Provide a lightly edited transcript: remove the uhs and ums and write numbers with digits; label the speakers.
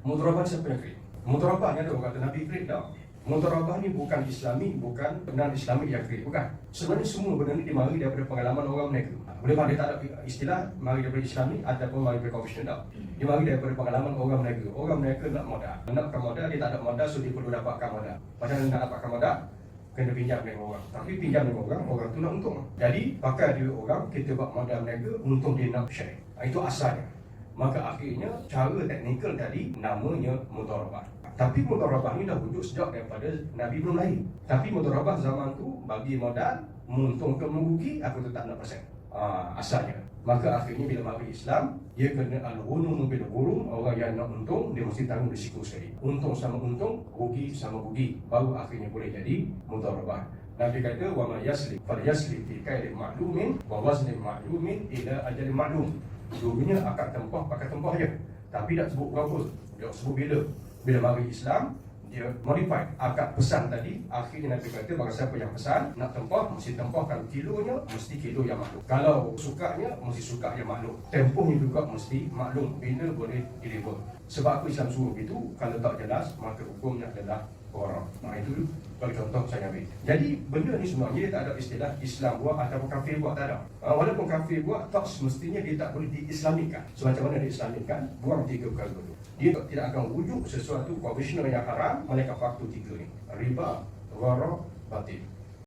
Speaker 1: Mudharabah siapa yang create? Mudharabah ni ada orang kata Nabi create dah. Mudharabah ni bukan Islami, bukan non-Islami yang create, bukan. Sebenarnya semua benda ni dimari daripada pengalaman orang mereka. Boleh tak, dia tak ada istilah mari daripada Islami ataupun mari daripada konvensional. Dia mari daripada pengalaman orang mereka. Orang mereka nak modal. Nakkan modal, dia tak ada modal, so dia perlu dapatkan modal. Padahal nak dapatkan modal, kena pinjam dengan orang. Tapi pinjam dengan orang, orang tu nak untung. Jadi pakai duit orang, kita buat modal mereka, untung dia nak share. Itu asalnya. Maka akhirnya cara teknikal tadi namanya mudharabah. Tapi mudharabah ni dah wujud sejak daripada Nabi belum lahir. Tapi mudharabah zaman tu bagi modal, menguntungkan merugi, aku tetap nak persen. Asalnya. Maka akhirnya bila mari Islam, dia kena al-ghunum bil ghurum, orang yang nak untung dia mesti tanggung risiko sekali. Untung sama untung, rugi sama rugi, baru akhirnya boleh jadi mudharabah. Nabi kata wa ma yasli fal yasli fi kailin ma'lumin wa waznin ma'lumin ila ajalin ma'lum. Dulunya akad tempah pakai tempah je, tapi tak sebut berapa, dia sebut bila. Bila mari Islam, dia modify akad pesan tadi. Akhirnya Nabi kata barang siapa yang pesan nak tempah, mesti tempahkan kilonya, mesti kilo yang maklum. Kalau sukanya, mesti suka yang maklum. Tempohnya juga mesti maklum bila boleh deliver. Sebab apa Islam suruh begitu? Kalau tak jelas, maka hukumnya adalah orang. Itu bagi contoh saya ambil. Jadi benda ni sebenarnya dia tak ada istilah Islam buat ataupun kafir buat, tak ada. Walaupun kafir buat, tak semestinya dia tak boleh diislamikan. So macam mana diislamikan? Buang 3 perkara dulu. Dia tidak akan wujud sesuatu konvensional yang haram, melainkan faktor 3 ni: riba, gharar, batil.